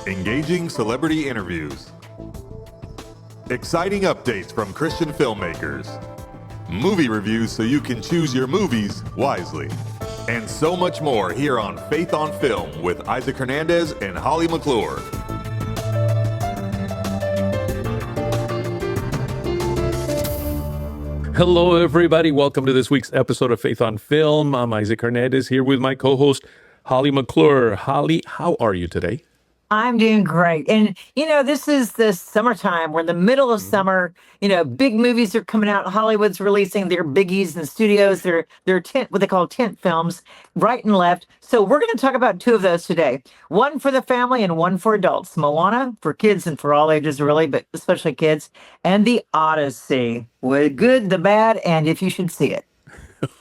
engaging celebrity interviews, exciting updates from Christian filmmakers, movie reviews so you can choose your movies wisely, and so much more here on Faith on Film with Isaac Hernandez and Holly McClure. Hello, everybody. Welcome to this week's episode of Faith on Film. I'm Isaac Hernandez here with my co-host, Holly McClure. Holly, how are you today? I'm doing great. And, this is the summertime. We're in the middle of summer. Big movies are coming out. Hollywood's releasing their biggies in the studios, their tent, what they call tent films, right and left. So we're going to talk about two of those today. One for the family and one for adults. MOANA for kids and for all ages, really, but especially kids. And the Odyssey. The good, the bad, and if you should see it.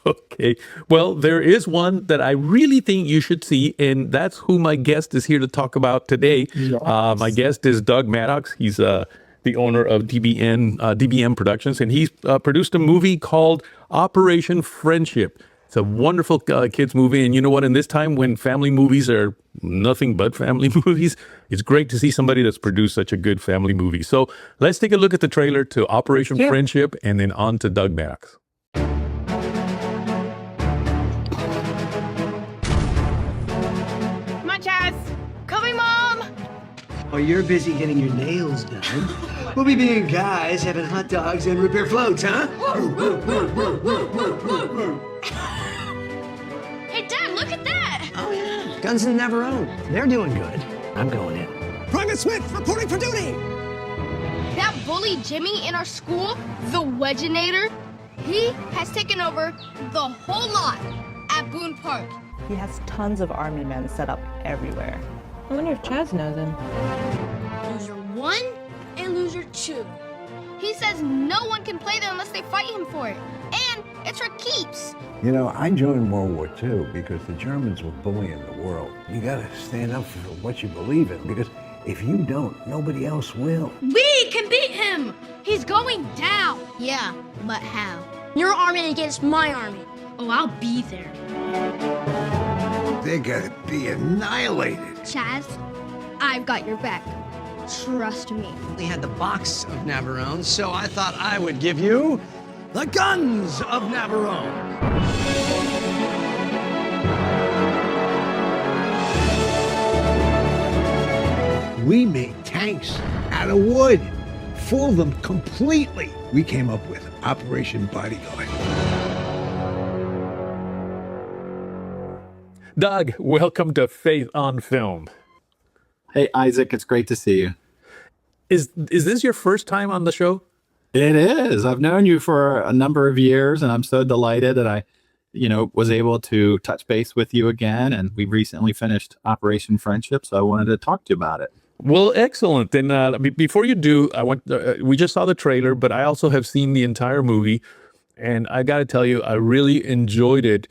Okay. Well, there is one that I really think you should see, and that's who my guest is here to talk about today. Yes. My guest is Doug Maddox. He's the owner of DBM Productions, and he's produced a movie called Operation Friendship. It's a wonderful kids movie, and you know what? In this time when family movies are nothing but family movies, it's great to see somebody that's produced such a good family movie. So let's take a look at the trailer to Operation Friendship, and then on to Doug Maddox. While you're busy getting your nails done, we'll be being guys having hot dogs and root beer floats, huh? Hey, Dad, look at that! Oh, yeah. Guns and Navarone. They're doing good. I'm going in. Private Smith, reporting for duty! That bully Jimmy in our school, the Wedgenator, he has taken over the whole lot at Boone Park. He has tons of army men set up everywhere. I wonder if Chaz knows him. Loser 1 and loser 2. He says no one can play there unless they fight him for it. And it's for keeps. I joined World War II because the Germans were bullying the world. You gotta stand up for what you believe in, because if you don't, nobody else will. We can beat him! He's going down! Yeah, but how? Your army against my army. Oh, I'll be there. They're gonna be annihilated. Chaz, I've got your back. Trust me. We had the box of Navarone, so I thought I would give you the guns of Navarone. We made tanks out of wood, fooled them completely. We came up with Operation Bodyguard. Doug, welcome to Faith on Film. Hey, Isaac, it's great to see you. Is this your first time on the show? It is. I've known you for a number of years, and I'm so delighted that I, was able to touch base with you again. And we recently finished Operation Friendship, so I wanted to talk to you about it. Well, excellent. And before you do, we just saw the trailer, but I also have seen the entire movie, and I got to tell you, I really enjoyed it.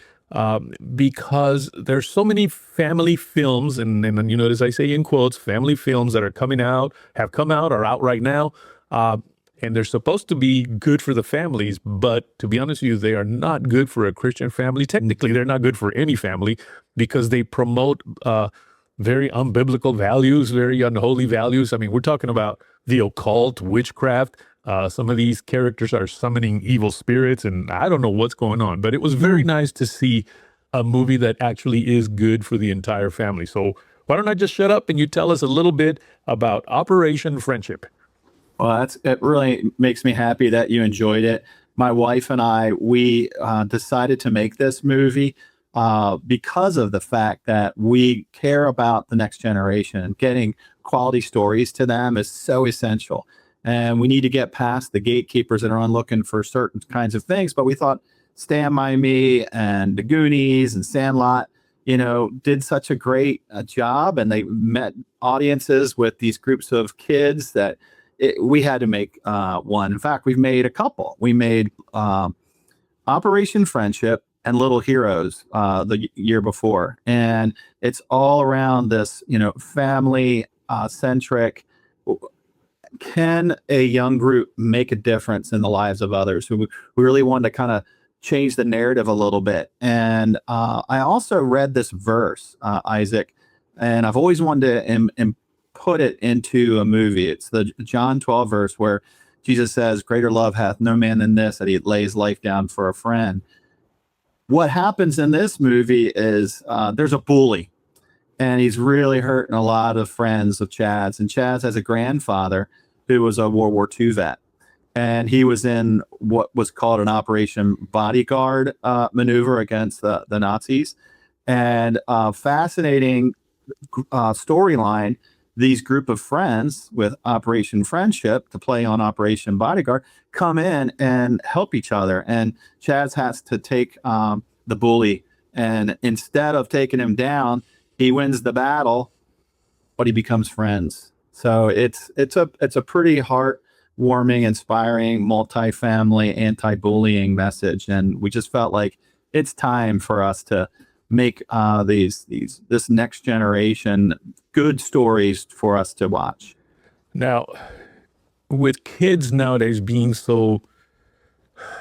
Because there's so many family films, and as I say in quotes, family films that are coming out, have come out, are out right now, and they're supposed to be good for the families, but to be honest with you, they are not good for a Christian family. Technically, they're not good for any family because they promote very unbiblical values, very unholy values. I mean, we're talking about the occult, witchcraft. Some of these characters are summoning evil spirits, and I don't know what's going on, but it was very nice to see a movie that actually is good for the entire family. So why don't I just shut up and you tell us a little bit about Operation Friendship? Well, it really makes me happy that you enjoyed it. My wife and I, we decided to make this movie because of the fact that we care about the next generation. Getting quality stories to them is so essential. And we need to get past the gatekeepers that are on looking for certain kinds of things. But we thought Stand By Me and The Goonies and Sandlot, did such a great job. And they met audiences with these groups of kids that we had to make one. In fact, we've made a couple. We made Operation Friendship and Little Heroes the year before. And it's all around this, family centric. Can a young group make a difference in the lives of others? We really wanted to kind of change the narrative a little bit. And I also read this verse, Isaac, and I've always wanted to put it into a movie. It's the John 12 verse where Jesus says, greater love hath no man than this, that he lays life down for a friend. What happens in this movie is there's a bully, and he's really hurting a lot of friends of Chad's. And Chad's has a grandfather who was a World War II vet. And he was in what was called an Operation Bodyguard maneuver against the Nazis. And fascinating storyline, these group of friends with Operation Friendship to play on Operation Bodyguard come in and help each other. And Chaz has to take the bully. And instead of taking him down, he wins the battle, but he becomes friends. So it's a pretty heartwarming, inspiring, multi-family, anti-bullying message. And we just felt like it's time for us to make this next generation good stories for us to watch. Now, with kids nowadays being so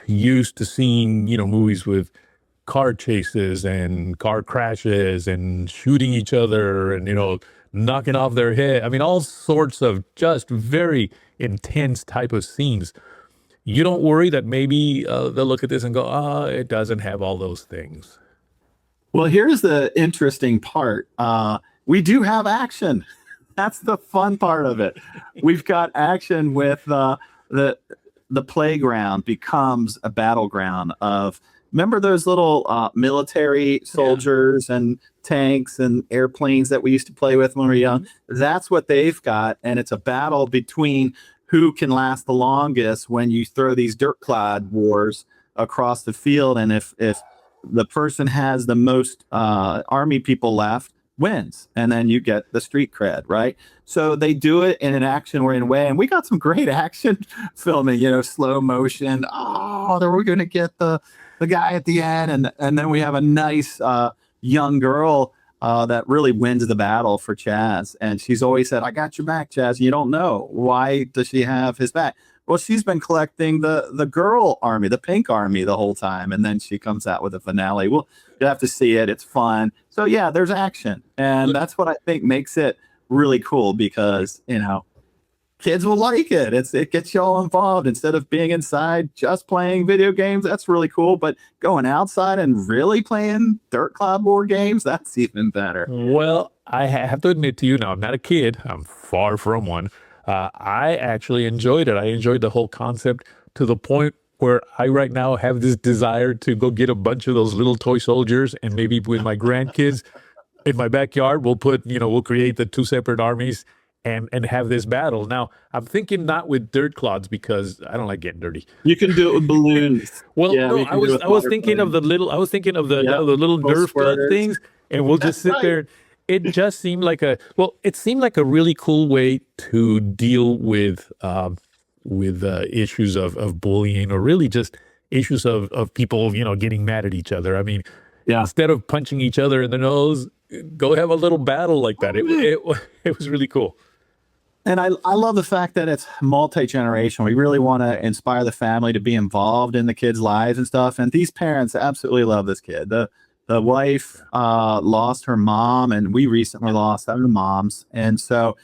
used to seeing, movies with car chases and car crashes and shooting each other and, knocking off their head. I mean, all sorts of just very intense type of scenes. You don't worry that maybe they'll look at this and go, it doesn't have all those things. Well, here's the interesting part. We do have action. That's the fun part of it. We've got action with the playground becomes a battleground of, remember those little military soldiers and tanks and airplanes that we used to play with when we were young? That's what they've got. And it's a battle between who can last the longest when you throw these dirt clod wars across the field. And if the person has the most army people left, wins, and then you get the street cred, right? So they do it in an action-oriented way, and we got some great action filming, slow motion. Oh, we're going to get the guy at the end, and then we have a nice young girl that really wins the battle for Chaz, and she's always said, "I got your back, Chaz." You don't know why does she have his back. Well, she's been collecting the girl army, the pink army the whole time. And then she comes out with a finale. Well, you have to see it. It's fun. So yeah, there's action. And that's what I think makes it really cool because, kids will like it. It gets you all involved instead of being inside just playing video games. That's really cool. But going outside and really playing dirt clod board games, that's even better. Well, I have to admit to you now, I'm not a kid. I'm far from one. I actually enjoyed it. I enjoyed the whole concept to the point where I right now have this desire to go get a bunch of those little toy soldiers, and maybe with my grandkids in my backyard, we'll create the two separate armies and have this battle. Now, I'm thinking not with dirt clods because I don't like getting dirty. You can do it with balloons. Well, yeah, no, I was thinking of the little little Nerf gun things, and we'll just sit there. It just seemed like a really cool way to deal with issues of bullying, or really just issues of people, getting mad at each other. I mean, instead of punching each other in the nose, go have a little battle like that. It was really cool. And I love the fact that it's multi-generational. We really want to inspire the family to be involved in the kids' lives and stuff. And these parents absolutely love this kid. The wife lost her mom, and we recently lost our moms. And so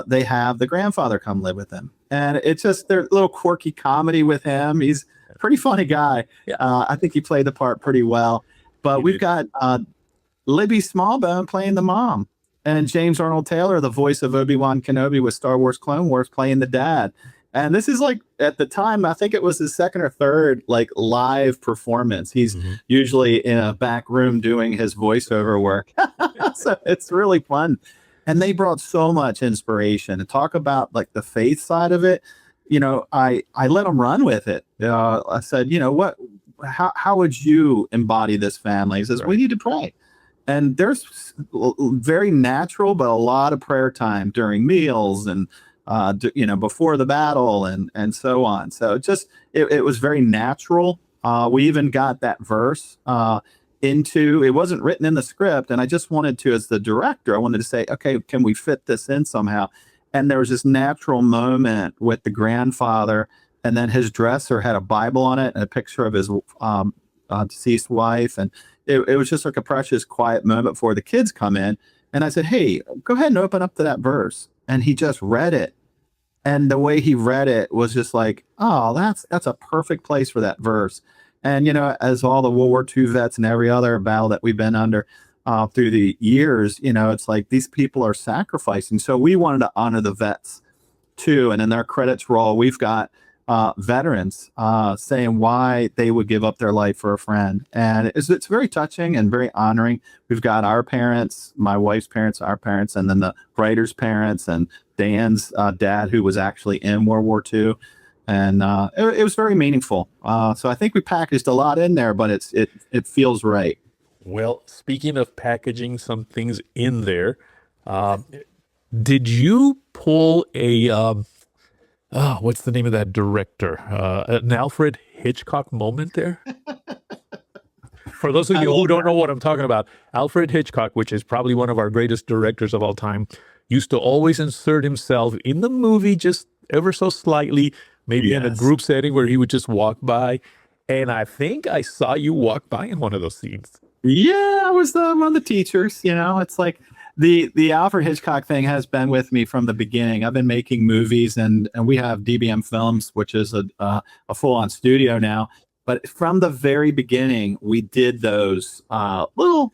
they have the grandfather come live with them. And it's just their little quirky comedy with him. He's a pretty funny guy. I think he played the part pretty well. But we've got Libby Smallbone playing the mom. And James Arnold Taylor, the voice of Obi-Wan Kenobi with Star Wars Clone Wars, playing the dad. And this is at the time, I think it was his second or third live performance. He's usually in a back room doing his voiceover work. So it's really fun. And they brought so much inspiration to talk about the faith side of it. I let them run with it. I said, how would you embody this family? He says, we need to pray. And there's very natural, but a lot of prayer time during meals and before the battle and so on. So it was very natural. We even got that verse it wasn't written in the script. And I just wanted to, as the director, I wanted to say, okay, can we fit this in somehow? And there was this natural moment with the grandfather, and then his dresser had a Bible on it and a picture of his deceased wife. And it was just a precious, quiet moment before the kids come in. And I said, hey, go ahead and open up to that verse. and he just read it. And the way he read it was just like, oh, that's a perfect place for that verse. And, as all the World War II vets and every other battle that we've been under through the years, it's like these people are sacrificing. So we wanted to honor the vets too. And in their credits roll, we've got veterans saying why they would give up their life for a friend. And it's very touching and very honoring. We've got our parents, my wife's parents, our parents, and then the writer's parents and Dan's dad, who was actually in World War II. And it was very meaningful. So I think we packaged a lot in there, but it feels right. Well, speaking of packaging some things in there, did you pull a what's the name of that director? An Alfred Hitchcock moment there? For those of you who don't know what I'm talking about, Alfred Hitchcock, which is probably one of our greatest directors of all time, used to always insert himself in the movie just ever so slightly, maybe in a group setting where he would just walk by. And I think I saw you walk by in one of those scenes. Yeah, I was one of the teachers. It's like the Alfred Hitchcock thing has been with me from the beginning. I've been making movies, and we have DBM Films, which is a full-on studio now. But from the very beginning, we did those little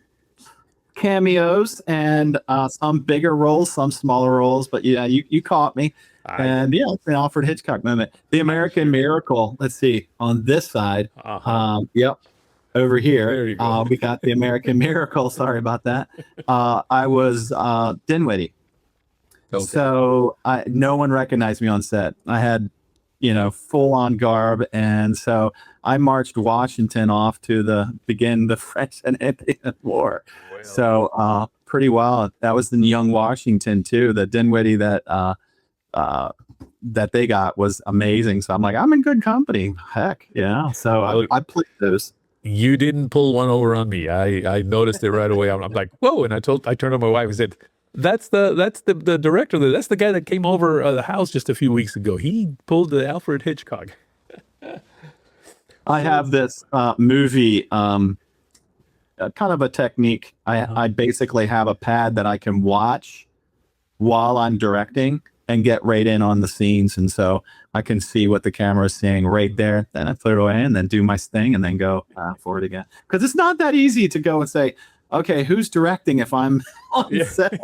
cameos and some bigger roles, some smaller roles. But yeah, you caught me. And yeah, it's an Alfred Hitchcock moment. The American Miracle. Let's see on this side. Yep. Over here, we got the American Miracle. Sorry about that. I was Dinwiddie. Okay. So no one recognized me on set. I had, full on garb. And so I marched Washington off to begin the French and Indian War. Well. So pretty wild. That was the young Washington too. The Dinwiddie that they got was amazing. So I'm like, I'm in good company. Heck, yeah. So I played those. You didn't pull one over on me. I noticed it right away. I'm like, whoa! And I turned to my wife and said, "That's the director. That's the guy that came over the house just a few weeks ago. He pulled the Alfred Hitchcock." I have this movie, kind of a technique. I basically have a pad that I can watch while I'm directing and get right in on the scenes. And so I can see what the camera is seeing right there. Then I put it away and then do my thing and then go forward again. Because it's not that easy to go and say, okay, who's directing if I'm on set?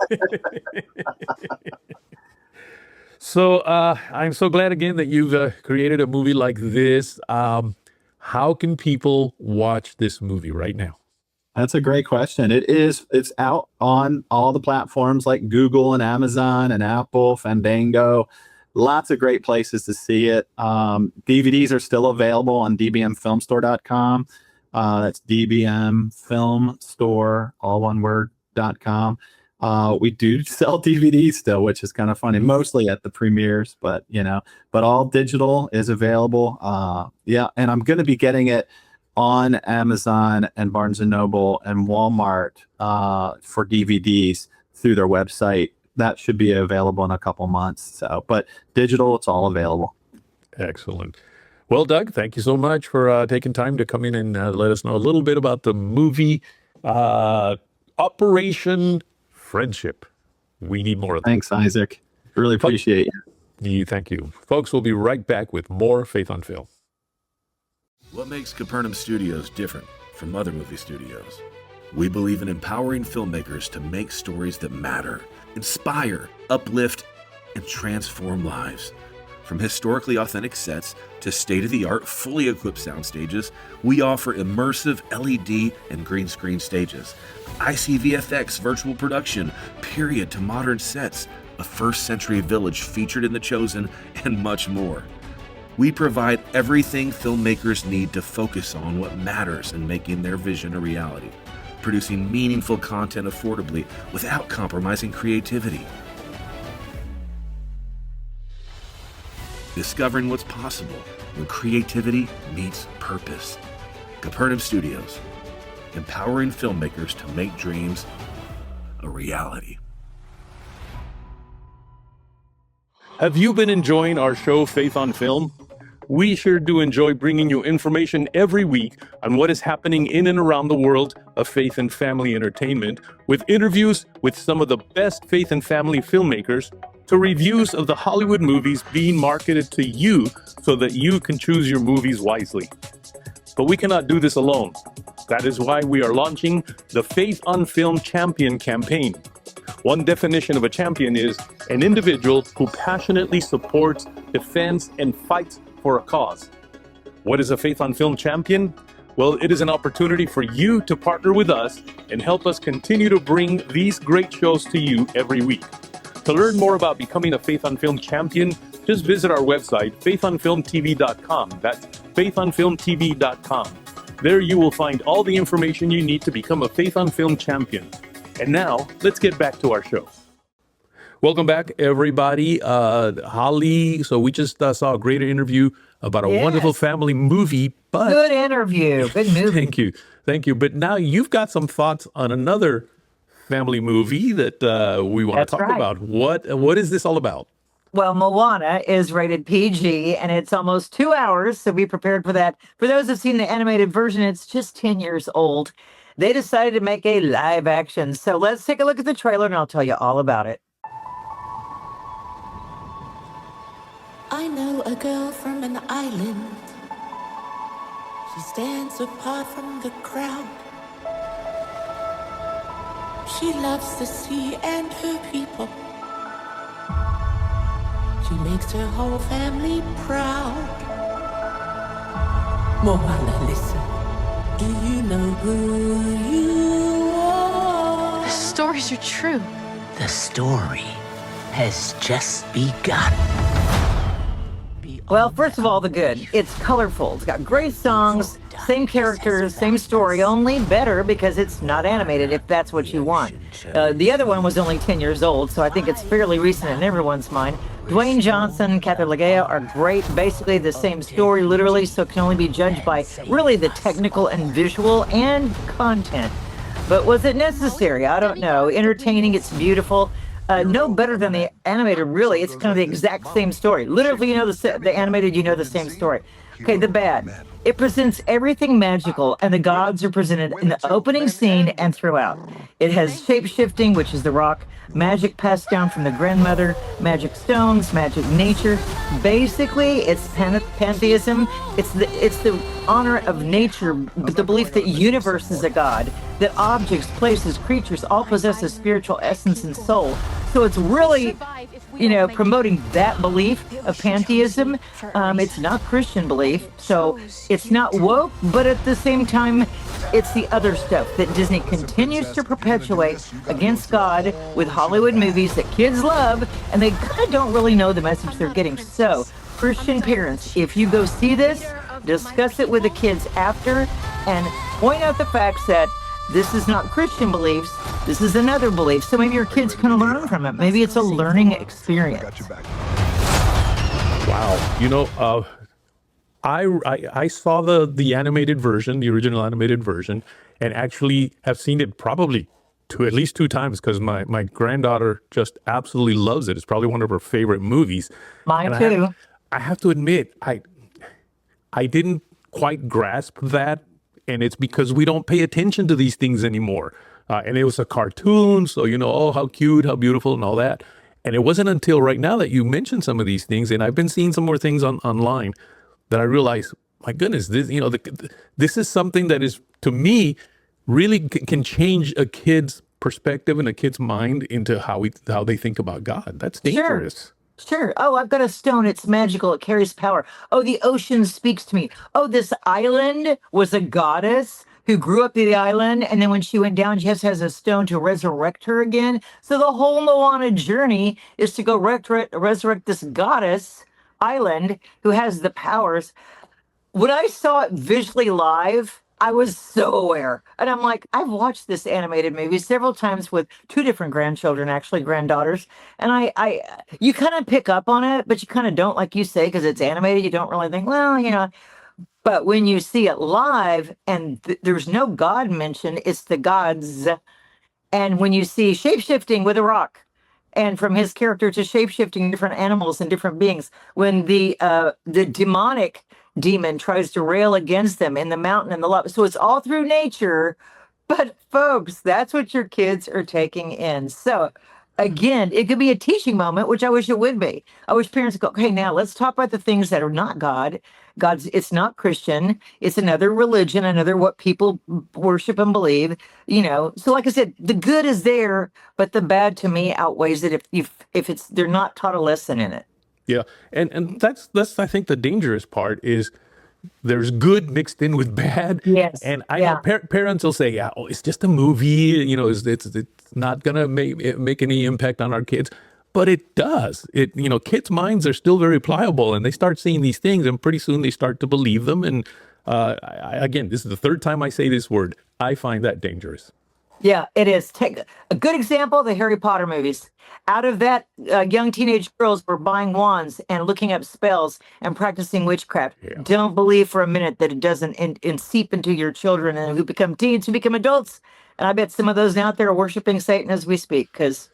So I'm so glad again that you've created a movie like this. How can people watch this movie right now? That's a great question. It's out on all the platforms like Google and Amazon and Apple, Fandango, lots of great places to see it. DVDs are still available on dbmfilmstore.com. That's dbmfilmstore, all one word.com. We do sell DVDs still, which is kind of funny, mostly at the premieres, but all digital is available. And I'm going to be getting it on Amazon and Barnes & Noble and Walmart for DVDs through their website. That should be available in a couple months. So, but digital, it's all available. Excellent. Well, Doug, thank you so much for taking time to come in and let us know a little bit about the movie Operation Friendship. We need more of that. Thanks, Isaac. Really appreciate you. Thank you. Folks, we'll be right back with more Faith on Film. What makes Capernaum Studios different from other movie studios? We believe in empowering filmmakers to make stories that matter, inspire, uplift, and transform lives. From historically authentic sets to state-of-the-art, fully equipped sound stages, we offer immersive LED and green screen stages, ICVFX virtual production, period to modern sets, a first-century village featured in The Chosen, and much more. We provide everything filmmakers need to focus on what matters in making their vision a reality, producing meaningful content affordably without compromising creativity. Discovering what's possible when creativity meets purpose. Capernaum Studios, empowering filmmakers to make dreams a reality. Have you been enjoying our show, Faith on Film? We sure do enjoy bringing you information every week on what is happening in and around the world of faith and family entertainment, with interviews with some of the best faith and family filmmakers to reviews of the Hollywood movies being marketed to you so that you can choose your movies wisely. But we cannot do this alone. That is why we are launching the Faith on Film Champion campaign. One definition of a champion is an individual who passionately supports, defends, and fights for a cause. What is a Faith on Film champion? Well, it is an opportunity for you to partner with us and help us continue to bring these great shows to you every week. To learn more about becoming a Faith on Film champion, just visit our website, faithonfilmtv.com. That's faithonfilmtv.com. There you will find all the information you need to become a Faith on Film champion. And now, let's get back to our show. Welcome back, everybody. Holly, so we just saw a great interview about a wonderful family movie. But good interview. Good movie. Thank you. But now you've got some thoughts on another family movie that we want to talk about. What is this all about? Well, Moana is rated PG, and it's almost 2 hours, so be prepared for that. For those who've seen the animated version, it's just 10 years old. They decided to make a live action. So let's take a look at the trailer, and I'll tell you all about it. I know a girl from an island. She stands apart from the crowd. She loves the sea and her people. She makes her whole family proud. Moana, listen. Do you know who you are? The stories are true. The story has just begun. Well, first of all, the good. It's colorful. It's got great songs, same characters, same story, only better because it's not animated, if that's what you want. The other one was only 10 years old, so I think it's fairly recent in everyone's mind. Dwayne Johnson, Catherine Legea are great. Basically the same story, literally, so it can only be judged by really the technical and visual and content. But was it necessary? I don't know. Entertaining, it's beautiful. No better than the animated, really. It's kind of the exact same story. Literally, you know the animated, you know the same story. Okay, the bad. It presents everything magical, and the gods are presented in the opening scene and throughout. It has shape-shifting, which is the rock, magic passed down from the grandmother, magic stones, magic nature. Basically, it's pantheism. It's the honor of nature, the belief that universe is a god, that objects, places, creatures all possess a spiritual essence and soul. So it's really, promoting that belief of pantheism. It's not Christian belief, so it's not woke, but at the same time, it's the other stuff that Disney continues to perpetuate against God with Hollywood movies that kids love, and they kind of don't really know the message they're getting. So, Christian parents, if you go see this, discuss it with the kids after, and point out the facts that this is not Christian beliefs, this is another belief. So maybe your kids can learn from it. Maybe it's a learning experience. Wow. I saw the animated version, the original animated version, and actually have seen it probably at least 2 times because my granddaughter just absolutely loves it. It's probably one of her favorite movies. Mine too. I have to admit, I didn't quite grasp that. And it's because we don't pay attention to these things anymore. And it was a cartoon, so, how cute, how beautiful, and all that. And it wasn't until right now that you mentioned some of these things, and I've been seeing some more things online, that I realized, my goodness, this, this is something that is, to me, really can change a kid's perspective and a kid's mind into how they think about God. That's dangerous. Sure. Oh, I've got a stone. It's magical. It carries power. Oh, the ocean speaks to me. Oh, this island was a goddess who grew up in the island. And then when she went down, she has a stone to resurrect her again. So the whole Moana journey is to go resurrect this goddess island who has the powers. When I saw it visually live, I was so aware. And I'm like, I've watched this animated movie several times with 2 different grandchildren, actually granddaughters. And you kind of pick up on it, but you kind of don't, like you say, because it's animated. You don't really think, well, but when you see it live and there's no God mentioned, it's the gods. And when you see shape-shifting with a rock, and from his character to shape-shifting different animals and different beings, when the demonic demon tries to rail against them in the mountain and the lava. So it's all through nature. But folks, that's what your kids are taking in. So again, it could be a teaching moment, which I wish it would be. I wish parents go, okay, now let's talk about the things that are not God. It's not Christian. It's another religion, another what people worship and believe. So like I said, the good is there, but the bad to me outweighs it if they're not taught a lesson in it. Yeah, and that's I think the dangerous part is there's good mixed in with bad. Yes. And I know parents will say, yeah, oh, it's just a movie, it's not gonna make any impact on our kids. But it does. Kids' minds are still very pliable, and they start seeing these things, and pretty soon they start to believe them. And again, this is the third time I say this word. I find that dangerous. Yeah, it is. Take a good example, the Harry Potter movies. Out of that, young teenage girls were buying wands and looking up spells and practicing witchcraft. Yeah. Don't believe for a minute that it doesn't seep into your children and who become teens, who become adults. And I bet some of those out there are worshiping Satan as we speak because,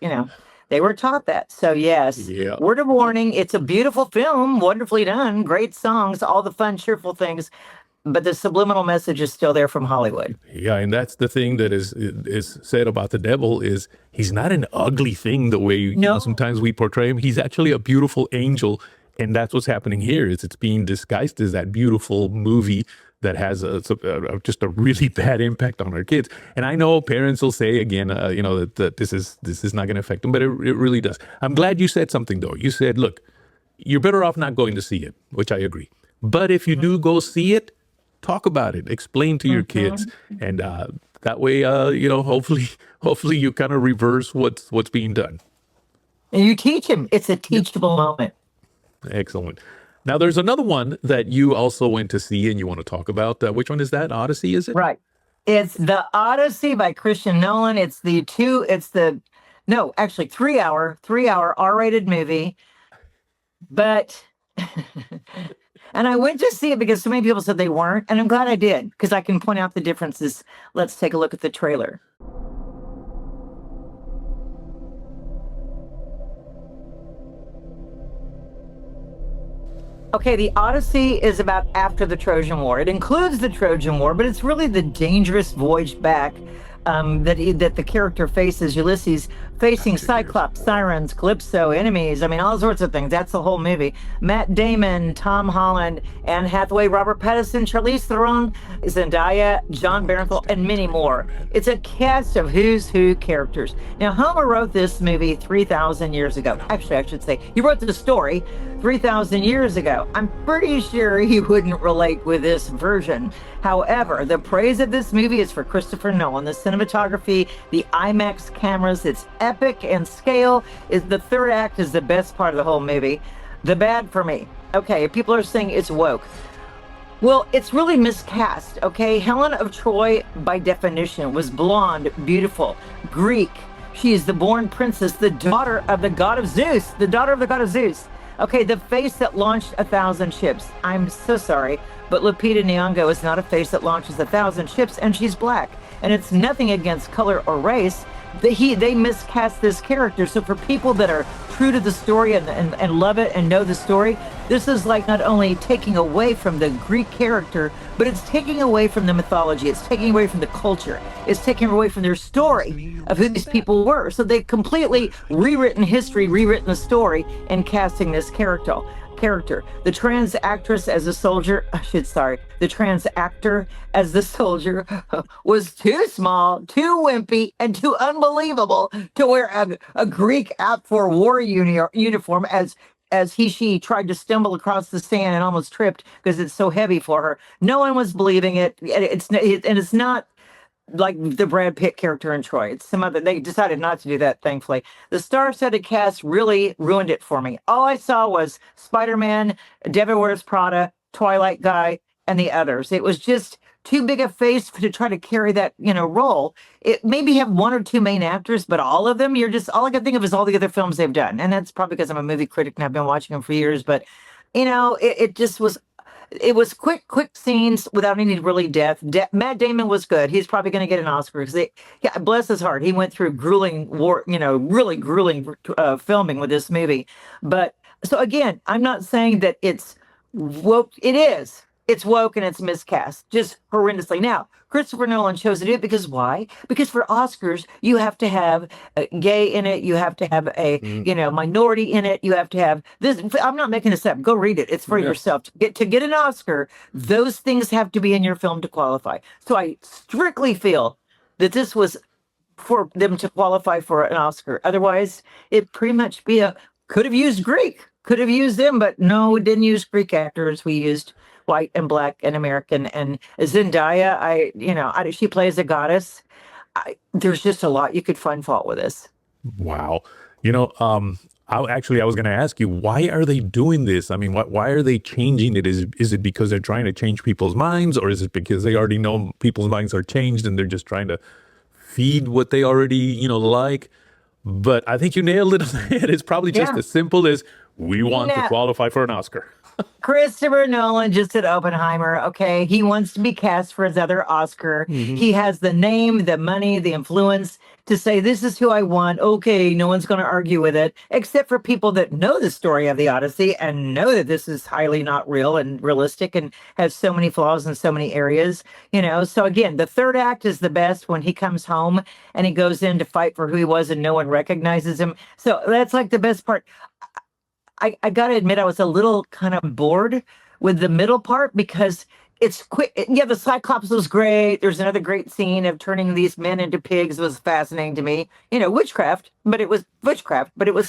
they were taught that. So, yes, word of warning. It's a beautiful film, wonderfully done, great songs, all the fun, cheerful things. But the subliminal message is still there from Hollywood. Yeah, and that's the thing that is said about the devil is he's not an ugly thing the way sometimes we portray him. He's actually a beautiful angel, and that's what's happening here. Is it's being disguised as that beautiful movie that has just a really bad impact on our kids. And I know parents will say again, that this is not going to affect them, but it really does. I'm glad you said something though. You said, look, you're better off not going to see it, which I agree. But if you do go see it, talk about it, explain to your kids, and that way, hopefully you kind of reverse what's being done. And you teach him. It's a teachable moment. Excellent. Now, there's another one that you also went to see and you want to talk about. Which one is that? Odyssey, is it? Right. It's the Odyssey by Christian Nolan. It's the 3-hour R-rated movie. But, and I went to see it because so many people said they weren't. And I'm glad I did because I can point out the differences. Let's take a look at the trailer. Okay, the Odyssey is about after the Trojan War. It includes the Trojan War, but it's really the dangerous voyage back that the character faces, Ulysses, facing Cyclops, sirens, Calypso, enemies. I mean, all sorts of things. That's the whole movie. Matt Damon, Tom Holland, Anne Hathaway, Robert Pattinson, Charlize Theron, Zendaya, John Bernthal, and many more. It's a cast of who's who characters. Now, Homer wrote this movie 3,000 years ago. Actually, I should say, he wrote the story 3,000 years ago. I'm pretty sure he wouldn't relate with this version. However, the praise of this movie is for Christopher Nolan. The cinematography, the IMAX cameras, it's epic and scale. The third act is the best part of the whole movie. The bad for me. Okay, people are saying it's woke. Well, it's really miscast, okay? Helen of Troy, by definition, was blonde, beautiful, Greek. She is the born princess, the daughter of the god of Zeus. Okay, the face that launched 1,000 ships. I'm so sorry, but Lupita Nyong'o is not a face that launches 1,000 ships, and she's black. And it's nothing against color or race. They miscast this character. So for people that are true to the story and love it and know the story, this is like not only taking away from the Greek character, but it's taking away from the mythology. It's taking away from the culture. It's taking away from their story of who these people were. So they've completely rewritten history, rewritten the story, and casting this character. The trans actress as a soldier, the trans actor as the soldier was too small, too wimpy, and too unbelievable to wear a Greek out for war uniform as she tried to stumble across the sand and almost tripped because it's so heavy for her. No one was believing it. It's not like the Brad Pitt character in Troy. It's some other. They decided not to do that, thankfully. The star-studded cast really ruined it for me. All I saw was Spider-Man, Devil Wears Prada, Twilight Guy, and the others. It was just too big a face to try to carry that, role. It maybe have one or two main actors, but all of them, all I can think of is all the other films they've done. And that's probably because I'm a movie critic and I've been watching them for years. But, it just was. It was quick scenes without any really depth. Matt Damon was good. He's probably going to get an Oscar because bless his heart, he went through really grueling filming with this movie. But so again, I'm not saying that it's woke. It is. it's woke and it's miscast just horrendously. Now, Christopher Nolan chose to do it because why? Because for Oscars, you have to have a gay in it. You have to have a, minority in it. You have to have this. I'm not making this up. Go read it. It's for yourself. To get an Oscar, those things have to be in your film to qualify. So I strictly feel that this was for them to qualify for an Oscar. Otherwise, it pretty much could have used Greek, could have used them, but no, we didn't use Greek actors. We used white and black and American. And Zendaya, she plays a goddess. There's just a lot you could find fault with this. Wow. I was going to ask you, why are they doing this? I mean, why are they changing it? Is it because they're trying to change people's minds, or is it because they already know people's minds are changed and they're just trying to feed what they already, like? But I think you nailed it on the head. It's probably just as simple as we want to qualify for an Oscar. Christopher Nolan just did Oppenheimer. Okay. He wants to be cast for his other Oscar. Mm-hmm. He has the name, the money, the influence to say, this is who I want. Okay. No one's going to argue with it, except for people that know the story of the Odyssey and know that this is highly not real and realistic and has so many flaws in so many areas, So again, the third act is the best when he comes home and he goes in to fight for who he was and no one recognizes him. So that's like the best part. I got to admit, I was a little kind of bored with the middle part because it's quick. Yeah, the Cyclops was great. There's another great scene of turning these men into pigs. It was fascinating to me. Witchcraft, but it was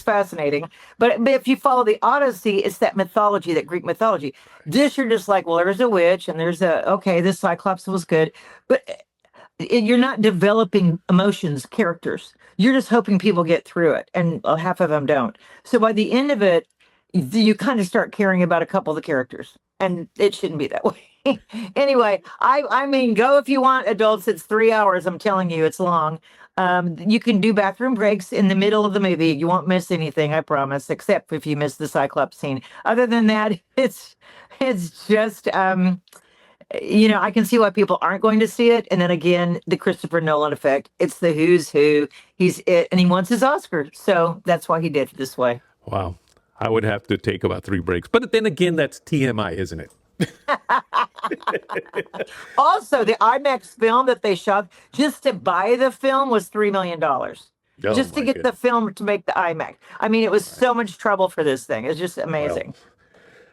fascinating. But if you follow the Odyssey, it's that mythology, that Greek mythology. This, you're just like, well, there's a witch and this Cyclops was good. But you're not developing emotions, characters. You're just hoping people get through it. And half of them don't. So by the end of it, you kind of start caring about a couple of the characters, and it shouldn't be that way. Anyway, I mean, go if you want, adults. It's 3 hours. I'm telling you, it's long. You can do bathroom breaks in the middle of the movie. You won't miss anything, I promise, except if you miss the Cyclops scene. Other than that, it's just, I can see why people aren't going to see it. And then again, the Christopher Nolan effect. It's the who's who. He's it, and he wants his Oscar. So that's why he did it this way. Wow. I would have to take about 3 breaks. But then again, that's TMI, isn't it? Also, the IMAX film that they shot, just to buy the film was $3 million. Just to get the film to make the IMAX. I mean, it was so much trouble for this thing. It's just amazing.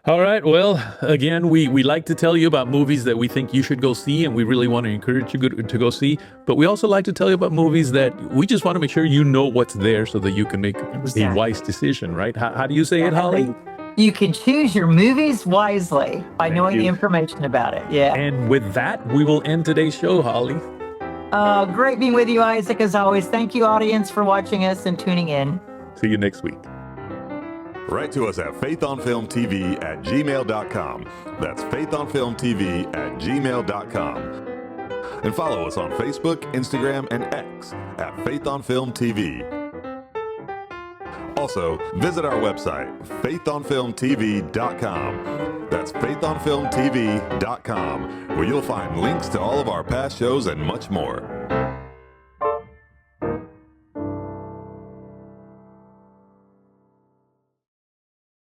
All right. Well, again, we like to tell you about movies that we think you should go see, and we really want to encourage you to go see. But we also like to tell you about movies that we just want to make sure you know what's there so that you can make a wise decision, right? How do you say it, Holly? You can choose your movies wisely by knowing the information about it. Yeah. And with that, we will end today's show, Holly. Great being with you, Isaac, as always. Thank you, audience, for watching us and tuning in. See you next week. Write to us at faithonfilmtv@gmail.com. That's faithonfilmtv@gmail.com. And follow us on Facebook, Instagram, and X at faithonfilmtv. Also, visit our website, faithonfilmtv.com. That's faithonfilmtv.com, where you'll find links to all of our past shows and much more.